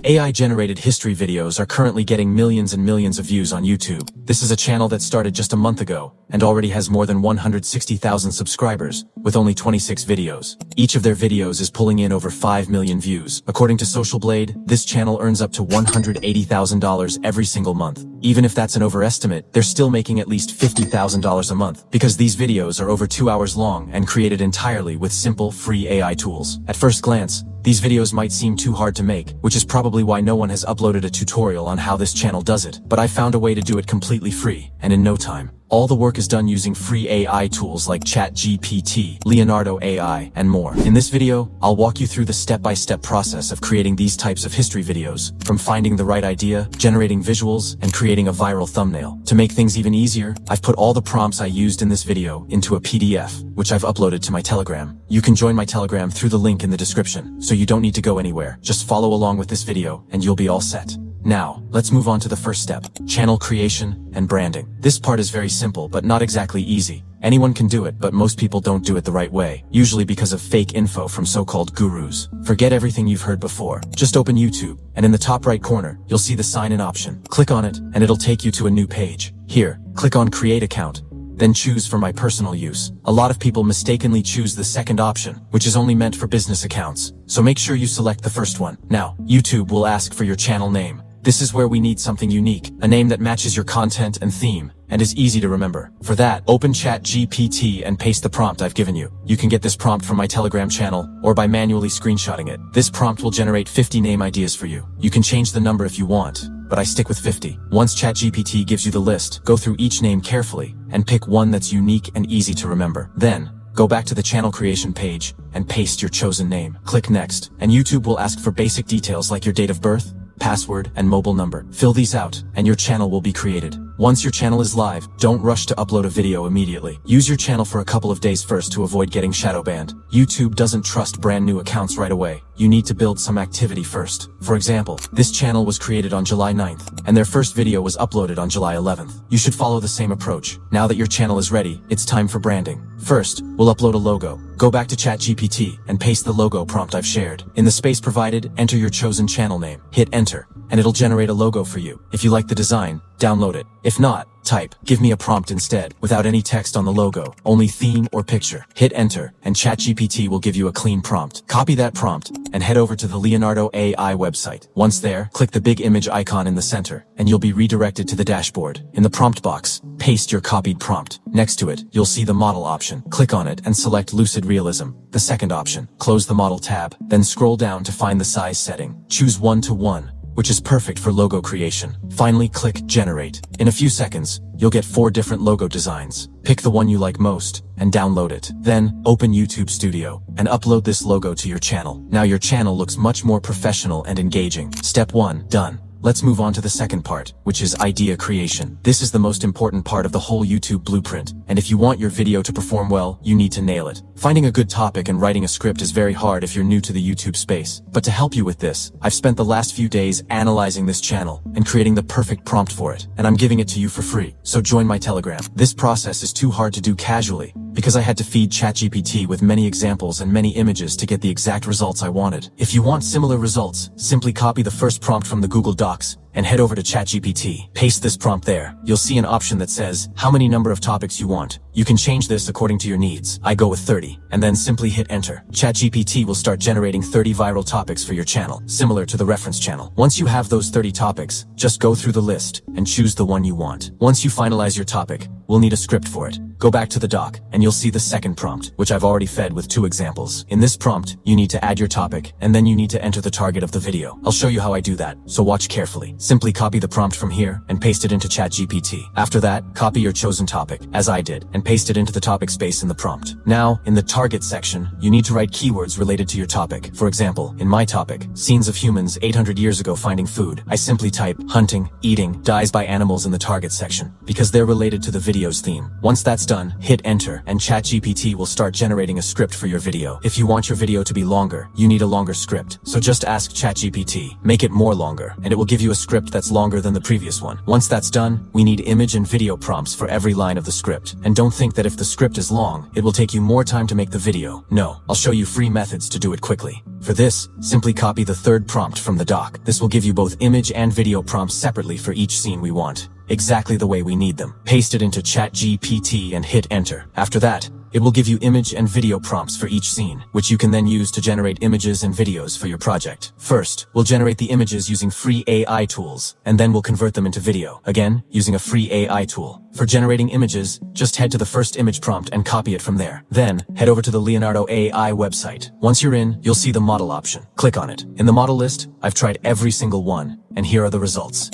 AI-generated history videos are currently getting millions and millions of views on YouTube. This is a channel that started just a month ago and already has more than 160,000 subscribers, with only 26 videos. Each of their videos is pulling in over 5 million views. According to Social Blade, this channel earns up to $180,000 every single month. Even if that's an overestimate, they're still making at least $50,000 a month, because these videos are over 2 hours long and created entirely with simple, free AI tools. At first glance, these videos might seem too hard to make, which is probably why no one has uploaded a tutorial on how this channel does it. But I found a way to do it completely free, and in no time. All the work is done using free AI tools like Chatgpt, Leonardo AI, and more. In this video, I'll walk you through the step-by-step process of creating these types of history videos, from finding the right idea, generating visuals, and creating a viral thumbnail. To make things even easier, I've put all the prompts I used in this video into a PDF, which I've uploaded to my Telegram. You can join my Telegram through the link in the description, so you don't need to go anywhere. Just follow along with this video, and you'll be all set. Now, let's move on to the first step, channel creation and branding. This part is very simple, but not exactly easy. Anyone can do it, but most people don't do it the right way, usually because of fake info from so-called gurus. Forget everything you've heard before. Just open YouTube, and in the top right corner, you'll see the sign in option. Click on it, and it'll take you to a new page. Here, click on Create Account. Then choose for my personal use. A lot of people mistakenly choose the second option, which is only meant for business accounts. So make sure you select the first one. Now, YouTube will ask for your channel name. This is where we need something unique, a name that matches your content and theme, and is easy to remember. For that, open Chatgpt and paste the prompt I've given you. You can get this prompt from my Telegram channel, or by manually screenshotting it. This prompt will generate 50 name ideas for you. You can change the number if you want, but I stick with 50. Once Chatgpt gives you the list, go through each name carefully, and pick one that's unique and easy to remember. Then, go back to the channel creation page, and paste your chosen name. Click Next, and YouTube will ask for basic details like your date of birth, password, and mobile number. Fill these out, and your channel will be created. Once your channel is live, don't rush to upload a video immediately. Use your channel for a couple of days first to avoid getting shadow banned. YouTube doesn't trust brand new accounts right away. You need to build some activity first. For example, this channel was created on July 9th, and their first video was uploaded on July 11th. You should follow the same approach. Now that your channel is ready, it's time for branding. First, we'll upload a logo. Go back to Chatgpt and paste the logo prompt I've shared. In the space provided, enter your chosen channel name. Hit enter, and it'll generate a logo for you. If you like the design, download it. If not, type, "Give me a prompt" instead, without any text on the logo, only theme or picture. Hit enter, and Chatgpt will give you a clean prompt. Copy that prompt, and head over to the Leonardo AI website. Once there, click the big image icon in the center, and you'll be redirected to the dashboard. In the prompt box, paste your copied prompt. Next to it, you'll see the model option. Click on it and select Lucid Realism, the second option. Close the model tab, then scroll down to find the size setting. Choose 1:1. Which is perfect for logo creation. Finally, click Generate. In a few seconds, you'll get 4 different logo designs. Pick the one you like most and download it. Then, open YouTube Studio and upload this logo to your channel. Now your channel looks much more professional and engaging. Step 1, done. Let's move on to the second part, which is idea creation. This is the most important part of the whole YouTube blueprint, and if you want your video to perform well, you need to nail it. Finding a good topic and writing a script is very hard if you're new to the YouTube space. But to help you with this, I've spent the last few days analyzing this channel and creating the perfect prompt for it, and I'm giving it to you for free. So join my Telegram. This process is too hard to do casually, because I had to feed Chatgpt with many examples and many images to get the exact results I wanted. If you want similar results, simply copy the first prompt from the Google Docs and head over to Chatgpt. Paste this prompt there. You'll see an option that says how many number of topics you want. You can change this according to your needs. I go with 30, and then simply hit enter. Chatgpt will start generating 30 viral topics for your channel, similar to the reference channel. Once you have those 30 topics, just go through the list and choose the one you want. Once you finalize your topic, we'll need a script for it. Go back to the doc, and you'll see the second prompt, which I've already fed with 2 examples. In this prompt, you need to add your topic, and then you need to enter the target of the video. I'll show you how I do that, so watch carefully. Simply copy the prompt from here and paste it into Chatgpt. After that, copy your chosen topic, as I did, and paste it into the topic space in the prompt. Now, in the target section, you need to write keywords related to your topic. For example, in my topic, scenes of humans 800 years ago finding food, I simply type hunting, eating, dies by animals in the target section, because they're related to the video's theme. Once that's done, hit enter, and Chatgpt will start generating a script for your video. If you want your video to be longer, you need a longer script. So just ask Chatgpt, make it more longer, and it will give you a script script that's longer than the previous one. Once that's done, we need image and video prompts for every line of the script. And don't think that if the script is long, it will take you more time to make the video. No, I'll show you free methods to do it quickly. For this, simply copy the third prompt from the doc. This will give you both image and video prompts separately for each scene we want, exactly the way we need them. Paste it into Chatgpt and hit enter. After that, it will give you image and video prompts for each scene, which you can then use to generate images and videos for your project. First, we'll generate the images using free AI tools, and then we'll convert them into video, again, using a free AI tool. For generating images, just head to the first image prompt and copy it from there. Then, head over to the Leonardo AI website. Once you're in, you'll see the model option. Click on it. In the model list, I've tried every single one, and here are the results.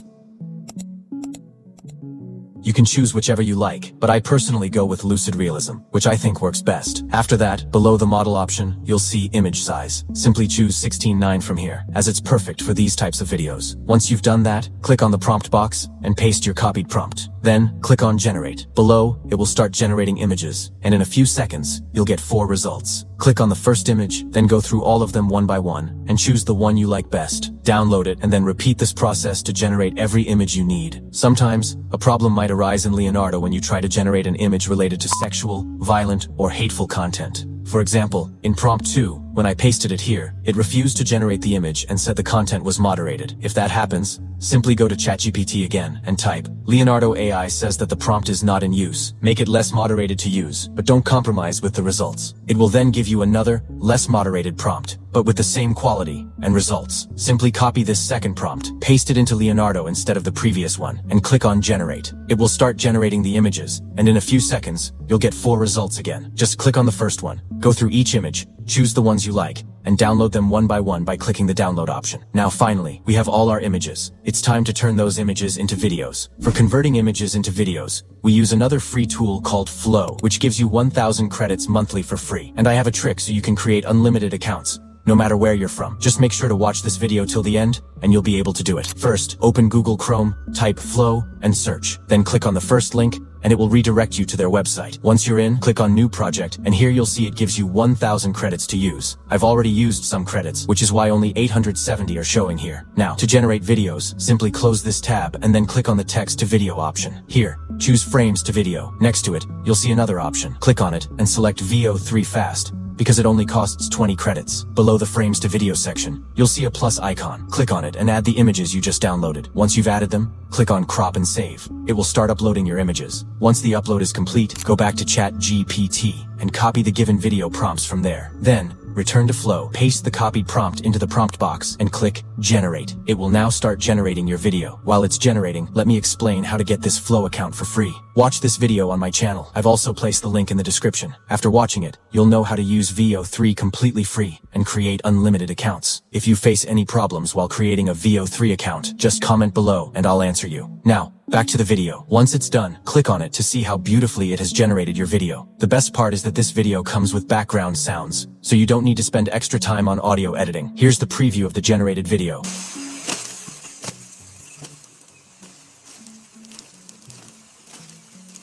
You can choose whichever you like, but I personally go with lucid realism, which I think works best. After that, below the model option, you'll see image size. Simply choose 16:9 from here, as it's perfect for these types of videos. Once you've done that, click on the prompt box and paste your copied prompt. Then, click on Generate. Below, it will start generating images, and in a few seconds, you'll get 4 results. Click on the first image, then go through all of them one by one, and choose the one you like best. Download it, and then repeat this process to generate every image you need. Sometimes, a problem might arise in Leonardo when you try to generate an image related to sexual, violent, or hateful content. For example, in prompt 2, when I pasted it here, it refused to generate the image and said the content was moderated. If that happens, simply go to Chatgpt again and type, Leonardo AI says that the prompt is not in use. Make it less moderated to use, but don't compromise with the results. It will then give you another, less moderated prompt, but with the same quality and results. Simply copy this second prompt, paste it into Leonardo instead of the previous one, and click on Generate. It will start generating the images, and in a few seconds, you'll get 4 results again. Just click on the first one, go through each image, choose the ones you like, and download them one by one by clicking the download option. Now finally, we have all our images. It's time to turn those images into videos. For converting images into videos, we use another free tool called Flow, which gives you 1,000 credits monthly for free. And I have a trick so you can create unlimited accounts, no matter where you're from. Just make sure to watch this video till the end, and you'll be able to do it. First, open Google Chrome, type Flow, and search. Then click on the first link, and it will redirect you to their website. Once you're in, click on New Project, and here you'll see it gives you 1,000 credits to use. I've already used some credits, which is why only 870 are showing here. Now, to generate videos, simply close this tab and then click on the text to video option. Here, choose frames to video. Next to it, you'll see another option. Click on it and select VO3 Fast, because it only costs 20 credits. Below the frames to video section, you'll see a plus icon. Click on it and add the images you just downloaded. Once you've added them, click on crop and save. It will start uploading your images. Once the upload is complete, go back to Chatgpt and copy the given video prompts from there. Then, return to Flow, paste the copied prompt into the prompt box, and click Generate. It will now start generating your video. While it's generating, let me explain how to get this Flow account for free. Watch this video on my channel. I've also placed the link in the description. After watching it, you'll know how to use VO3 completely free and create unlimited accounts. If you face any problems while creating a VO3 account, just comment below and I'll answer you. Now, back to the video. Once it's done, click on it to see how beautifully it has generated your video. The best part is that this video comes with background sounds, so you don't need to spend extra time on audio editing. Here's the preview of the generated video.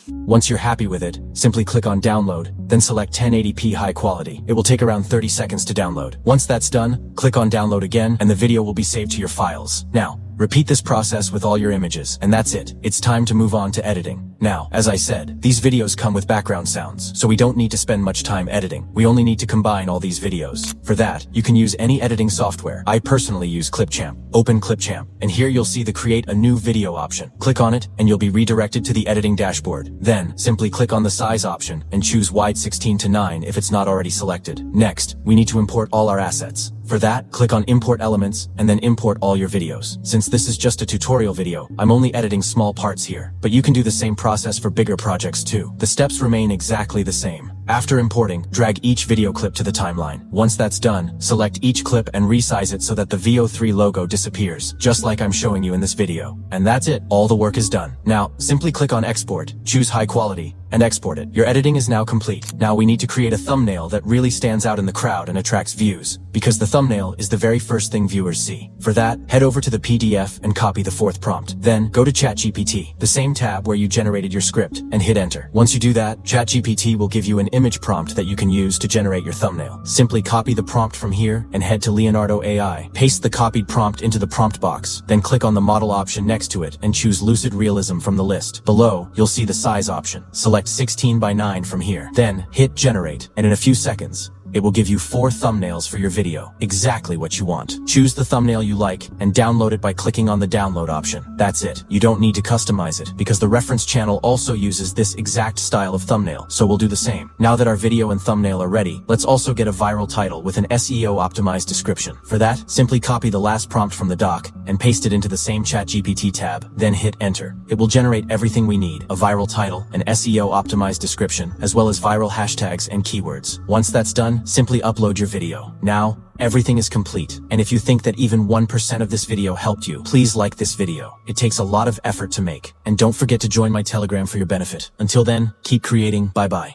Once you're happy with it, simply click on Download, then select 1080p high quality. It will take around 30 seconds to download. Once that's done, click on Download again, and the video will be saved to your files. Now, repeat this process with all your images, and that's it. It's time to move on to editing. Now, as I said, these videos come with background sounds, so we don't need to spend much time editing. We only need to combine all these videos. For that, you can use any editing software. I personally use Clipchamp. Open Clipchamp, and here you'll see the Create a New Video option. Click on it, and you'll be redirected to the editing dashboard. Then, simply click on the size option, and choose wide 16:9 if it's not already selected. Next, we need to import all our assets. For that, click on Import Elements, and then import all your videos. Since this is just a tutorial video, I'm only editing small parts here, but you can do the same process for bigger projects too. The steps remain exactly the same. After importing, drag each video clip to the timeline. Once that's done, select each clip and resize it so that the VO3 logo disappears, just like I'm showing you in this video. And that's it, all the work is done. Now, simply click on Export, choose High Quality, and export it. Your editing is now complete. Now we need to create a thumbnail that really stands out in the crowd and attracts views, because the thumbnail is the very first thing viewers see. For that, head over to the PDF and copy the fourth prompt. Then go to Chatgpt, the same tab where you generated your script, and hit enter. Once you do that, Chatgpt will give you an image prompt that you can use to generate your thumbnail. Simply copy the prompt from here and head to Leonardo AI. Paste the copied prompt into the prompt box, then click on the model option next to it and choose Lucid Realism from the list. Below, you'll see the size option. Select 16:9 from here. Then hit generate, and in a few seconds, it will give you 4 thumbnails for your video, exactly what you want. Choose the thumbnail you like and download it by clicking on the download option. That's it. You don't need to customize it because the reference channel also uses this exact style of thumbnail, so we'll do the same. Now that our video and thumbnail are ready, let's also get a viral title with an SEO optimized description. For that, simply copy the last prompt from the doc and paste it into the same Chatgpt tab, then hit enter. It will generate everything we need: a viral title, an SEO optimized description, as well as viral hashtags and keywords. Once that's done, simply upload your video. Now, everything is complete. And if you think that even 1% of this video helped you, please like this video. It takes a lot of effort to make. And don't forget to join my Telegram for your benefit. Until then, keep creating. Bye-bye.